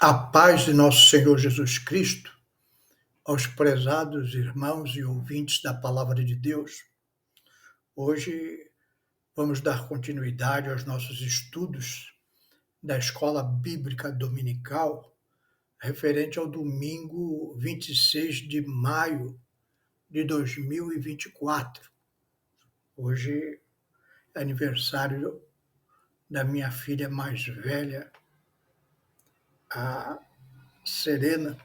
A paz de nosso Senhor Jesus Cristo, aos prezados irmãos e ouvintes da Palavra de Deus. Hoje vamos dar continuidade aos nossos estudos da Escola Bíblica Dominical, referente ao domingo 26 de maio de 2024. Hoje é aniversário da minha filha mais velha, a Serena,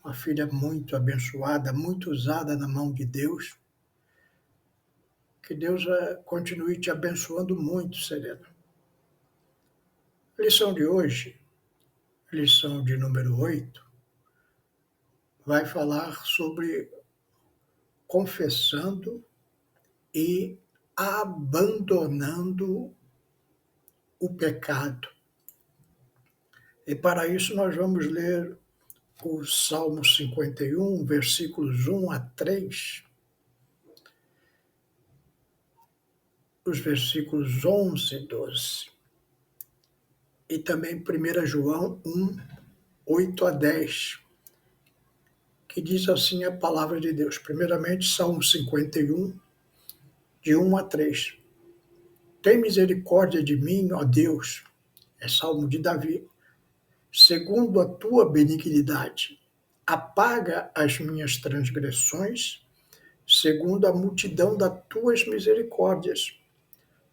uma filha muito abençoada, muito usada na mão de Deus. Que Deus continue te abençoando muito, Serena. A lição de hoje, lição de número 8, vai falar sobre confessando e abandonando o pecado. E para isso nós vamos ler o Salmo 51, versículos 1 a 3, os versículos 11 e 12. E também 1 João 1, 8 a 10, que diz assim a palavra de Deus. Primeiramente, Salmo 51, de 1 a 3. Tem misericórdia de mim, ó Deus, é Salmo de Davi, segundo a tua benignidade. Apaga as minhas transgressões, segundo a multidão das tuas misericórdias.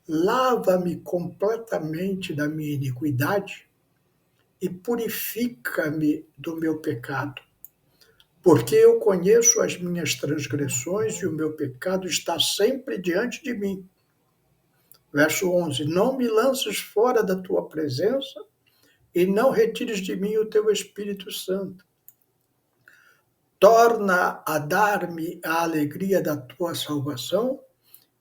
Lava-me completamente da minha iniquidade e purifica-me do meu pecado. Porque eu conheço as minhas transgressões e o meu pecado está sempre diante de mim. Verso 11. Não me lances fora da tua presença e não retires de mim o teu Espírito Santo. Torna a dar-me a alegria da tua salvação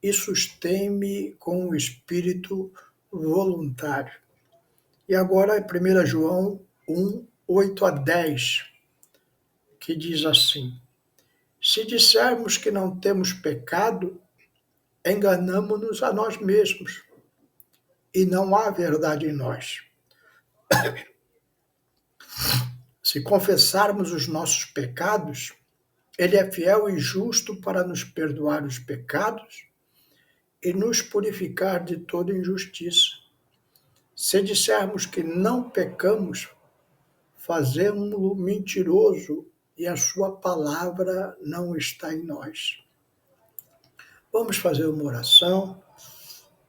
e sustém-me com o espírito voluntário. E agora é 1 João 1, 8 a 10, que diz assim: Se dissermos que não temos pecado, enganamo-nos a nós mesmos, e não há verdade em nós. Se confessarmos os nossos pecados, Ele é fiel e justo para nos perdoar os pecados e nos purificar de toda injustiça. Se dissermos que não pecamos, fazemo-lo mentiroso e a sua palavra não está em nós. Vamos fazer uma oração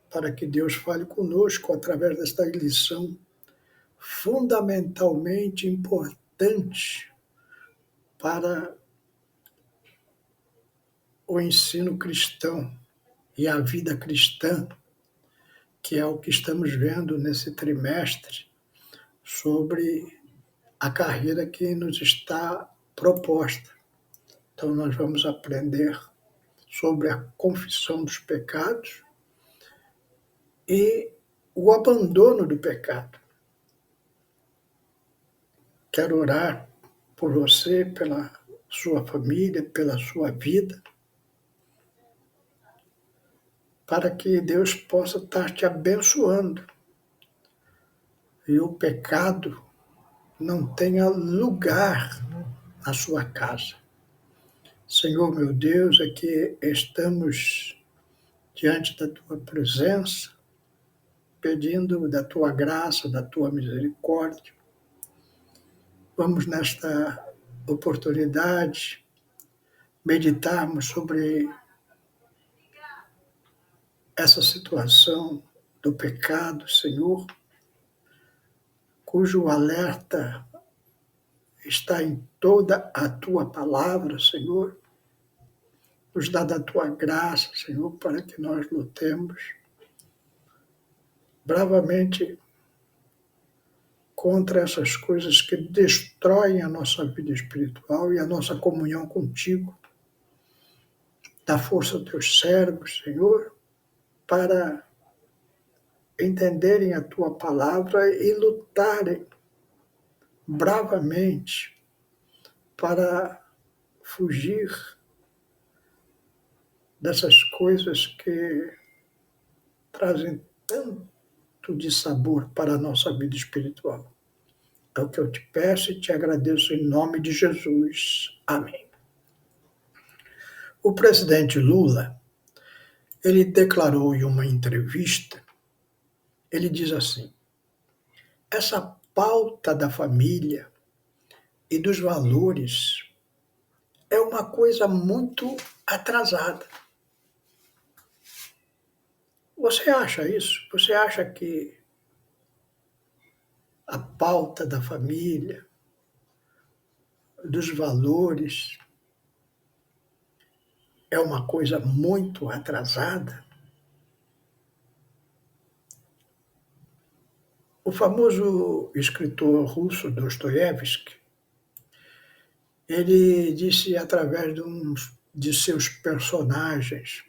para que Deus fale conosco através desta lição fundamentalmente importante para o ensino cristão e a vida cristã, que é o que estamos vendo nesse trimestre sobre a carreira que nos está proposta. Então, nós vamos aprender sobre a confissão dos pecados e o abandono do pecado. Quero orar por você, pela sua família, pela sua vida, para que Deus possa estar te abençoando e o pecado não tenha lugar na sua casa. Senhor, meu Deus, aqui estamos diante da tua presença, pedindo da tua graça, da tua misericórdia. Vamos nesta oportunidade meditarmos sobre essa situação do pecado, Senhor, cujo alerta está em toda a tua palavra, Senhor. Nos dá da tua graça, Senhor, para que nós lutemos bravamente contra essas coisas que destroem a nossa vida espiritual e a nossa comunhão contigo. Dá força aos teus servos, Senhor, para entenderem a tua palavra e lutarem bravamente para fugir dessas coisas que trazem tanto de sabor para a nossa vida espiritual. É o que eu te peço e te agradeço em nome de Jesus. Amém. O presidente Lula, ele declarou em uma entrevista, ele diz assim: essa pauta da família e dos valores é uma coisa muito atrasada. Você acha isso? Você acha que a pauta da família, dos valores, é uma coisa muito atrasada? O famoso escritor russo Dostoiévski, ele disse através de seus personagens,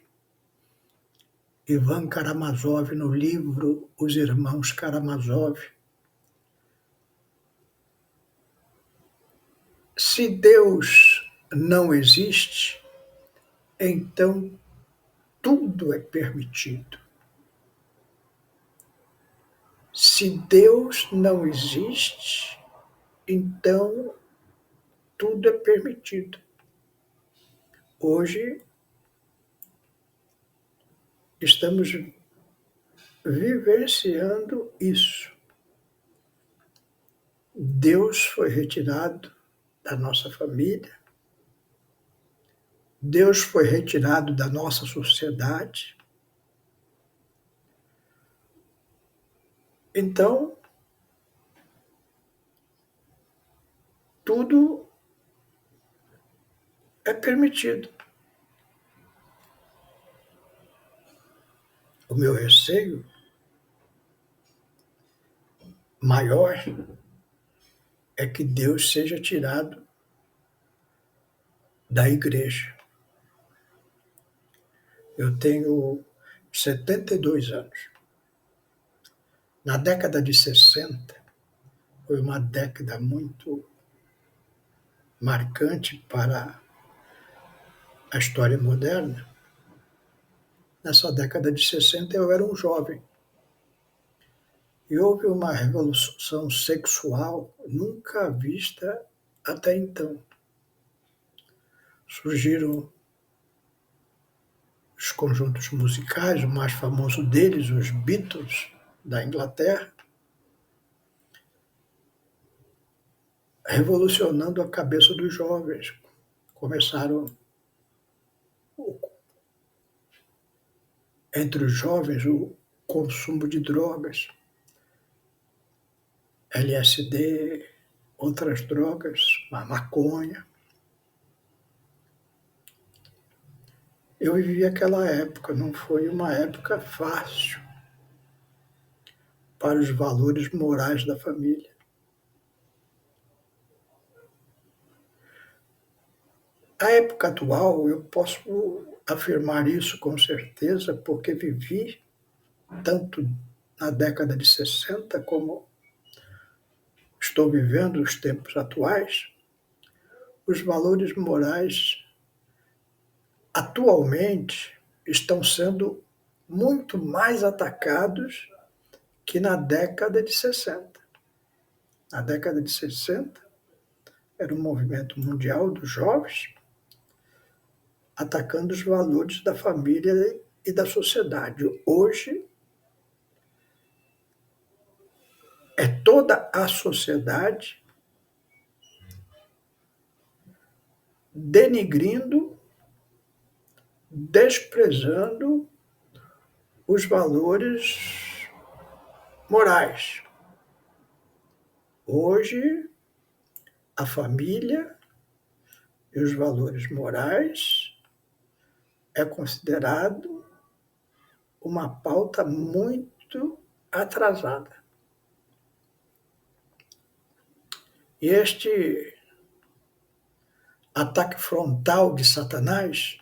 Ivan Karamazov, no livro Os Irmãos Karamazov, se Deus não existe, então tudo é permitido. Se Deus não existe, então tudo é permitido. Hoje estamos vivenciando isso. Deus foi retirado da nossa família, Deus foi retirado da nossa sociedade. Então, tudo é permitido. O meu receio maior é que Deus seja tirado da igreja. Eu tenho 72 anos. Na década de 60, foi uma década muito marcante para a história moderna. Nessa década de 60, eu era um jovem. E houve uma revolução sexual nunca vista até então. Surgiram os conjuntos musicais, o mais famoso deles, os Beatles, da Inglaterra, revolucionando a cabeça dos jovens. Começaram, entre os jovens, o consumo de drogas, LSD, outras drogas, a maconha. Eu vivi aquela época, não foi uma época fácil para os valores morais da família. A época atual, eu posso afirmar isso com certeza, porque vivi tanto na década de 60 como estou vivendo os tempos atuais. Os valores morais atualmente estão sendo muito mais atacados que na década de 60. Na década de 60, era um movimento mundial dos jovens atacando os valores da família e da sociedade. Hoje, é toda a sociedade denigrindo, desprezando os valores morais. Hoje, a família e os valores morais é considerado uma pauta muito atrasada. E este ataque frontal de Satanás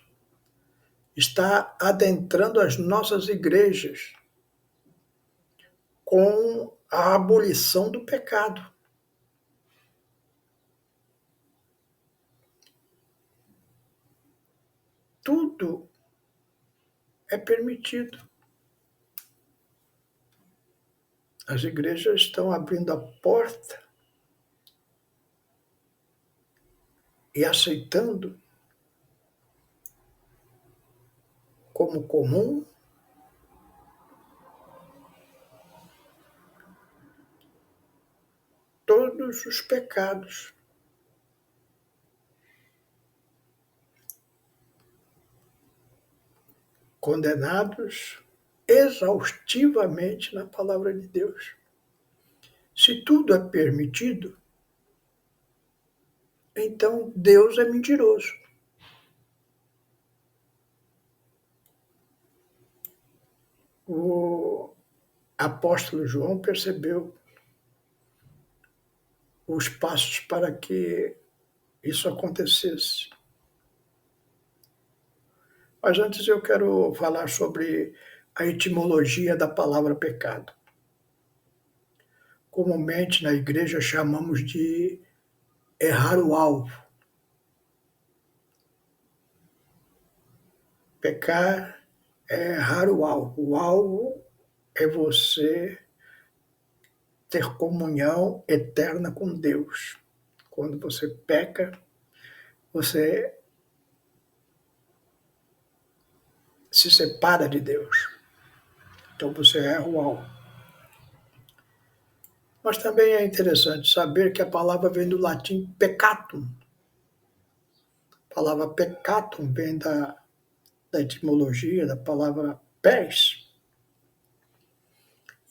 está adentrando as nossas igrejas com a abolição do pecado. Tudo é permitido. As igrejas estão abrindo a porta e aceitando como comum todos os pecados, condenados exaustivamente na palavra de Deus. Se tudo é permitido, então Deus é mentiroso. O apóstolo João percebeu os passos para que isso acontecesse. Mas antes eu quero falar sobre a etimologia da palavra pecado. Comumente na igreja chamamos de errar o alvo. Pecar é errar o alvo. O alvo é você ter comunhão eterna com Deus. Quando você peca, você se separa de Deus. Então você erra o alvo. Mas também é interessante saber que a palavra vem do latim peccatum. A palavra peccatum vem da etimologia da palavra pés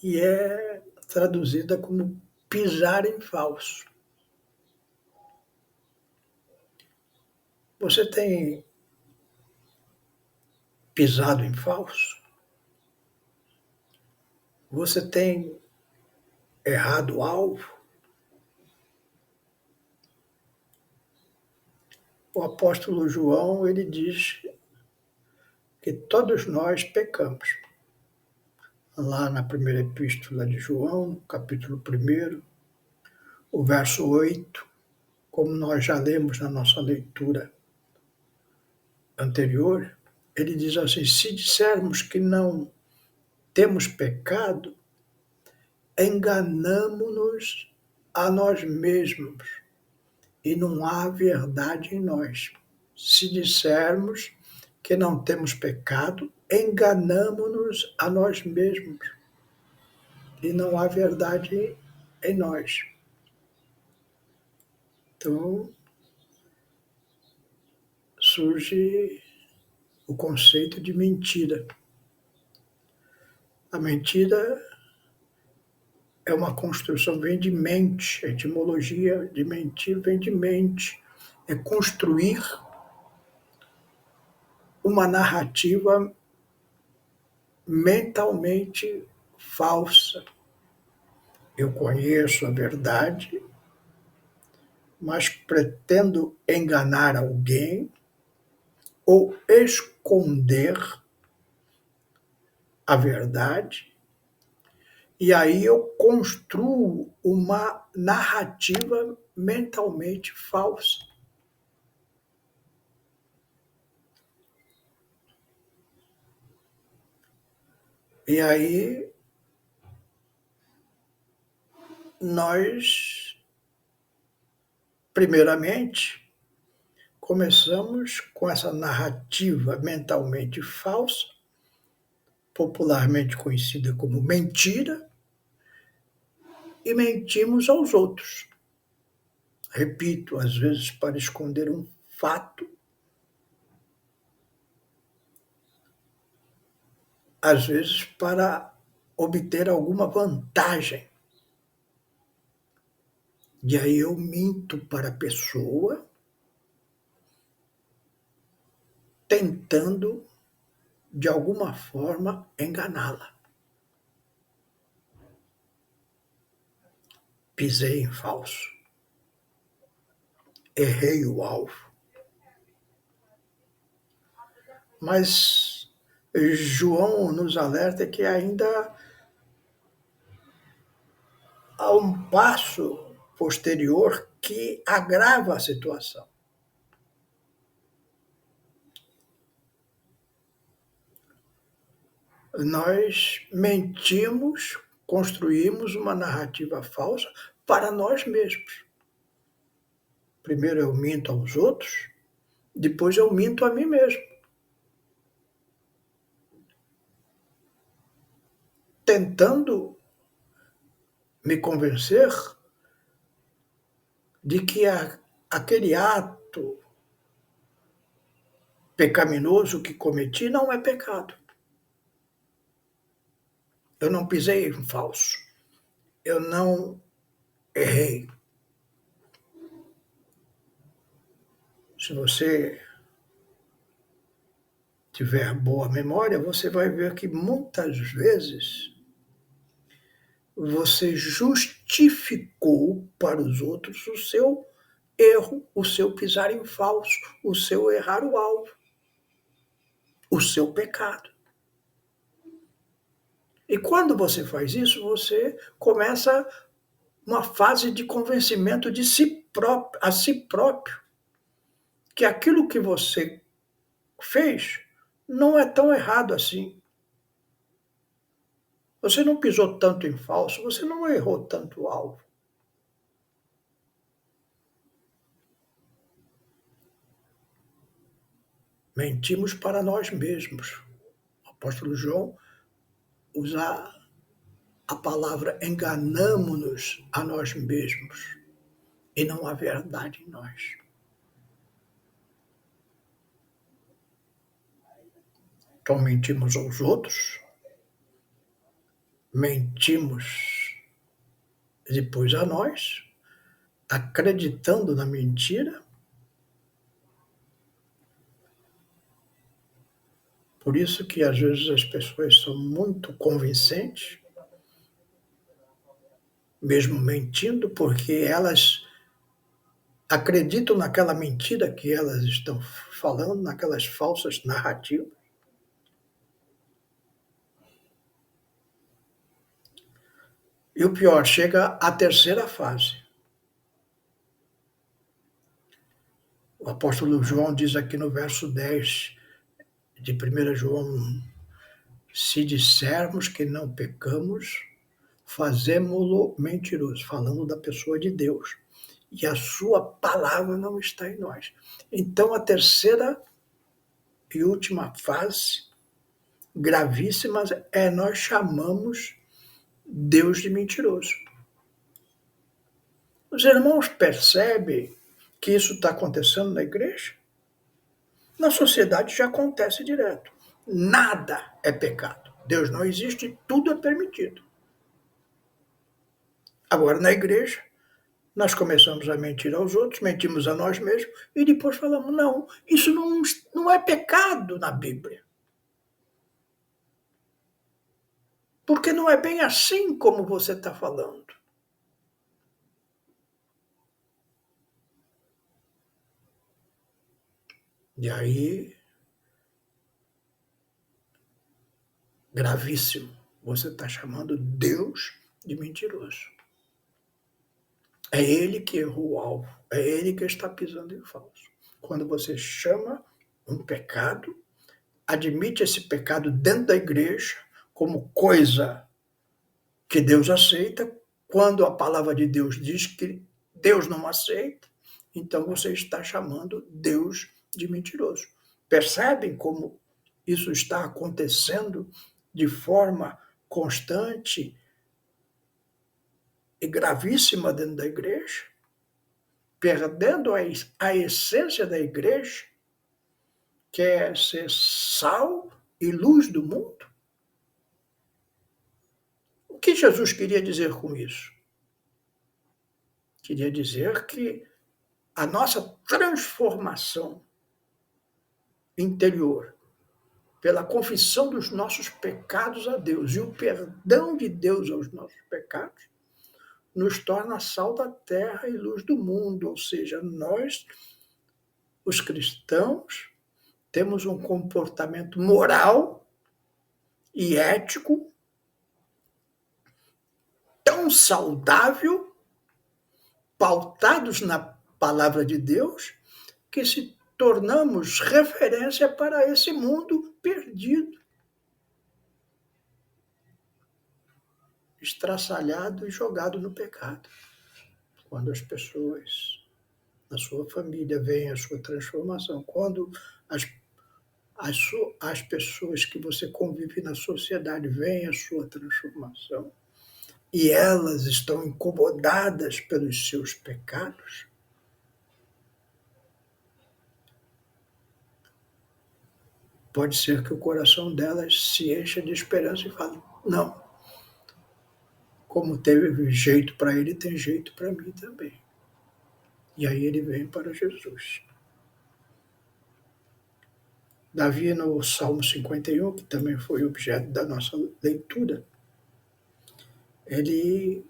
e é traduzida como pisar em falso. Você tem pisado em falso? Você tem errado o alvo? O apóstolo João, ele diz que todos nós pecamos. Lá na primeira epístola de João, capítulo 1, o verso 8, como nós já lemos na nossa leitura anterior, ele diz assim: se dissermos que não temos pecado, enganamo-nos a nós mesmos e não há verdade em nós. Se dissermos que não temos pecado, enganamo-nos a nós mesmos e não há verdade em nós. Então, surge o conceito de mentira. A mentira é uma construção, vem de mente, a etimologia de mentir vem de mente. É construir uma narrativa mentalmente falsa. Eu conheço a verdade, mas pretendo enganar alguém ou esconder a verdade, e aí eu construo uma narrativa mentalmente falsa. E aí nós, primeiramente, começamos com essa narrativa mentalmente falsa, popularmente conhecida como mentira, e mentimos aos outros. Repito, às vezes para esconder um fato, às vezes para obter alguma vantagem. E aí eu minto para a pessoa, tentando, de alguma forma, enganá-la. Pisei em falso. Errei o alvo. Mas João nos alerta que ainda há um passo posterior que agrava a situação. Nós mentimos, construímos uma narrativa falsa para nós mesmos. Primeiro eu minto aos outros, depois eu minto a mim mesmo, tentando me convencer de que aquele ato pecaminoso que cometi não é pecado. Eu não pisei em falso. Eu não errei. Se você tiver boa memória, você vai ver que muitas vezes você justificou para os outros o seu erro, o seu pisar em falso, o seu errar o alvo, o seu pecado. E quando você faz isso, você começa uma fase de convencimento de si próprio, a si próprio, que aquilo que você fez não é tão errado assim. Você não pisou tanto em falso, você não errou tanto o alvo. Mentimos para nós mesmos. O apóstolo João usa a palavra enganamo-nos a nós mesmos e não há verdade em nós. Então mentimos aos outros, mentimos depois a nós, acreditando na mentira. Por isso que às vezes as pessoas são muito convincentes, mesmo mentindo, porque elas acreditam naquela mentira que elas estão falando, naquelas falsas narrativas. E o pior, chega à terceira fase. O apóstolo João diz aqui no verso 10 de 1 João: se dissermos que não pecamos, fazemo-lo mentiroso, falando da pessoa de Deus. E a sua palavra não está em nós. Então, a terceira e última fase, gravíssima, é nós chamamos Deus de mentiroso. Os irmãos percebem que isso está acontecendo na igreja? Na sociedade já acontece direto. Nada é pecado. Deus não existe, tudo é permitido. Agora, na igreja, nós começamos a mentir aos outros, mentimos a nós mesmos e depois falamos: não, isso não é pecado na Bíblia. Porque não é bem assim como você está falando. E aí, gravíssimo, você está chamando Deus de mentiroso. É ele que errou o alvo, é ele que está pisando em falso. Quando você chama um pecado, admite esse pecado dentro da igreja como coisa que Deus aceita, quando a palavra de Deus diz que Deus não aceita, então você está chamando Deus de mentiroso. Percebem como isso está acontecendo de forma constante e gravíssima dentro da igreja? Perdendo a essência da igreja, que é ser sal e luz do mundo? O que Jesus queria dizer com isso? Queria dizer que a nossa transformação interior, pela confissão dos nossos pecados a Deus e o perdão de Deus aos nossos pecados, nos torna sal da terra e luz do mundo. Ou seja, nós, os cristãos, temos um comportamento moral e ético tão saudável, pautados na palavra de Deus, que se tornamos referência para esse mundo perdido, estraçalhado e jogado no pecado. Quando as pessoas na sua família vem a sua transformação. Quando as pessoas que você convive na sociedade veem a sua transformação e elas estão incomodadas pelos seus pecados, pode ser que o coração delas se encha de esperança e fale: não, como teve jeito para ele, tem jeito para mim também. E aí ele vem para Jesus. Davi, no Salmo 51, que também foi objeto da nossa leitura, ele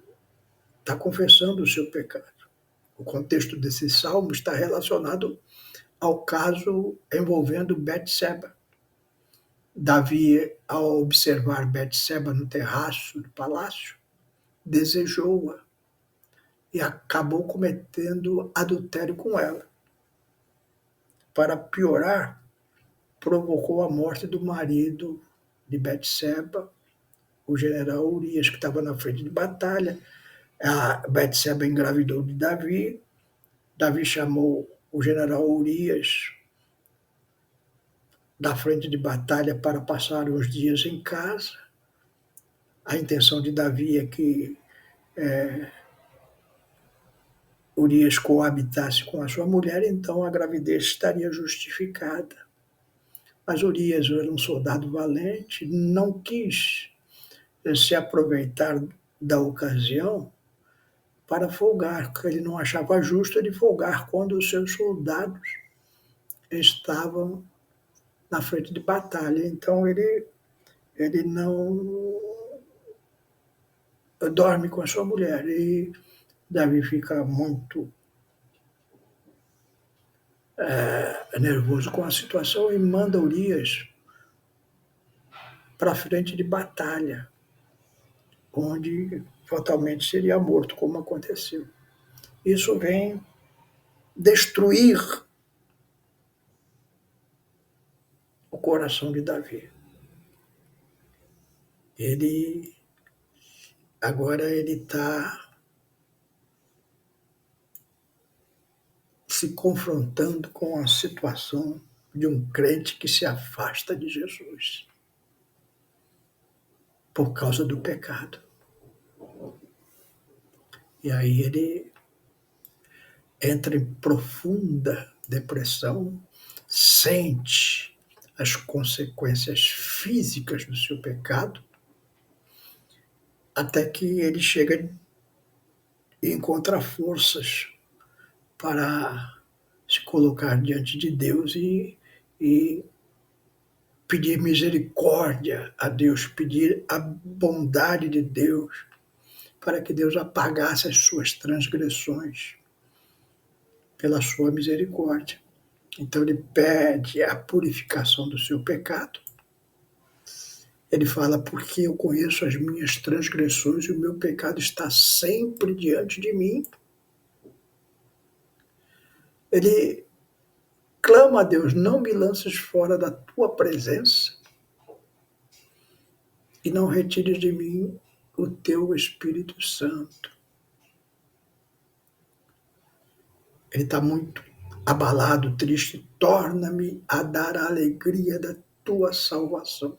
está confessando o seu pecado. O contexto desse salmo está relacionado ao caso envolvendo Betseba. Davi, ao observar Betseba no terraço do palácio, desejou-a e acabou cometendo adultério com ela. Para piorar, provocou a morte do marido de Betseba, o general Urias, que estava na frente de batalha. A Betseba engravidou de Davi. Davi chamou o general Urias da frente de batalha para passar os dias em casa. A intenção de Davi é que Urias coabitasse com a sua mulher, então a gravidez estaria justificada. Mas Urias era um soldado valente, não quis se aproveitar da ocasião para folgar, porque ele não achava justo ele folgar quando os seus soldados estavam na frente de batalha. Então ele não dorme com a sua mulher. E Davi fica muito nervoso com a situação e manda Urias para a frente de batalha, onde fatalmente seria morto, como aconteceu. Isso vem destruir o coração de Davi. Agora ele está se confrontando com a situação de um crente que se afasta de Jesus por causa do pecado. E aí ele entra em profunda depressão, sente as consequências físicas do seu pecado, até que ele chega e encontra forças para se colocar diante de Deus e pedir misericórdia a Deus, pedir a bondade de Deus, para que Deus apagasse as suas transgressões pela sua misericórdia. Então ele pede a purificação do seu pecado. Ele fala: porque eu conheço as minhas transgressões e o meu pecado está sempre diante de mim. Ele clama a Deus: não me lances fora da tua presença e não retires de mim o teu Espírito Santo. Ele está muito abalado, triste. Torna-me a dar a alegria da tua salvação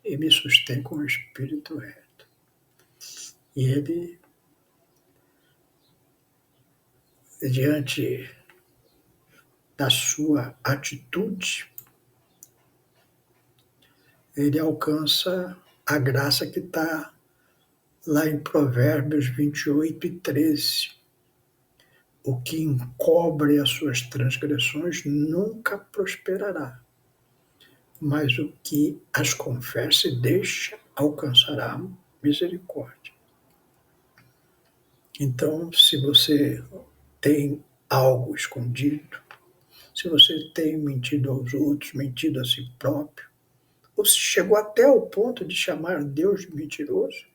e me sustém com o Espírito reto. E ele, diante da sua atitude, ele alcança a graça que está lá em Provérbios 28:13. O que encobre as suas transgressões nunca prosperará, mas o que as confessa e deixa alcançará misericórdia. Então, se você tem algo escondido, se você tem mentido aos outros, mentido a si próprio, ou se chegou até ao ponto de chamar Deus de mentiroso,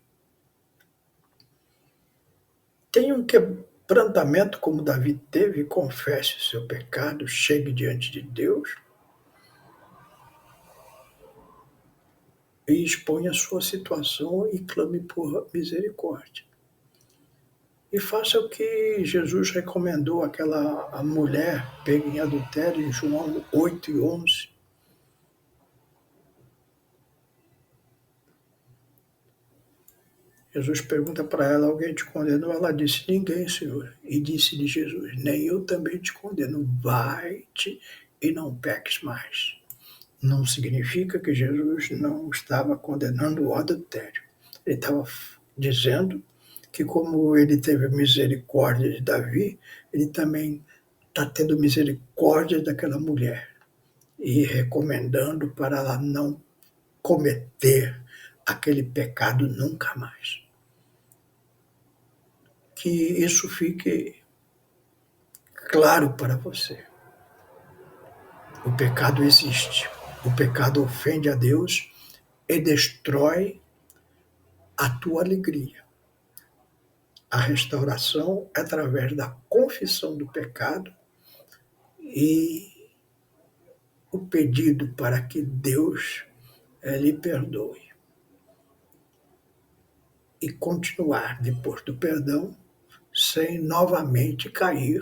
tenha um quebrantamento como Davi teve, confesse o seu pecado, chegue diante de Deus e exponha a sua situação e clame por misericórdia. e faça o que Jesus recomendou àquela mulher pega em adultério em João 8:11. Jesus pergunta para ela, alguém te condenou? Ela disse, ninguém, Senhor. E disse-lhe Jesus, nem eu também te condeno, vai-te e não peques mais. Não significa que Jesus não estava condenando o adultério. Ele estava dizendo que como ele teve misericórdia de Davi, ele também está tendo misericórdia daquela mulher e recomendando para ela não cometer aquele pecado nunca mais. Que isso fique claro para você. O pecado existe. O pecado ofende a Deus e destrói a tua alegria. A restauração é através da confissão do pecado e o pedido para que Deus lhe perdoe. E continuar, depois do perdão, sem novamente cair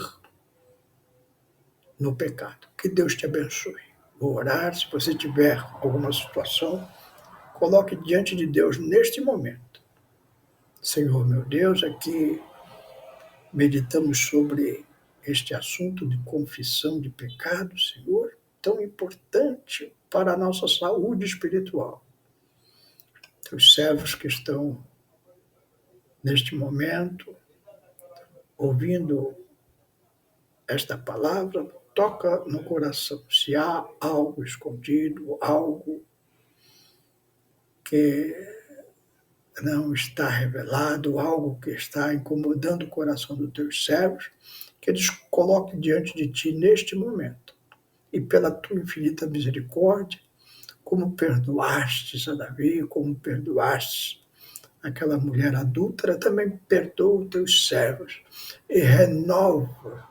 no pecado. Que Deus te abençoe. Vou orar. Se você tiver alguma situação, coloque diante de Deus neste momento. Senhor, meu Deus, aqui meditamos sobre este assunto de confissão de pecado, Senhor, tão importante para a nossa saúde espiritual. Teus servos que estão neste momento ouvindo esta palavra, toca no coração. Se há algo escondido, algo que não está revelado, algo que está incomodando o coração dos teus servos, que eles coloquem diante de ti neste momento. E pela tua infinita misericórdia, como perdoastes a Davi, como perdoastes aquela mulher adúltera, também perdoa os teus servos e renova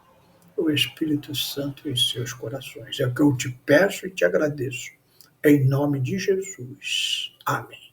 o Espírito Santo em seus corações. É o que eu te peço e te agradeço. Em nome de Jesus. Amém.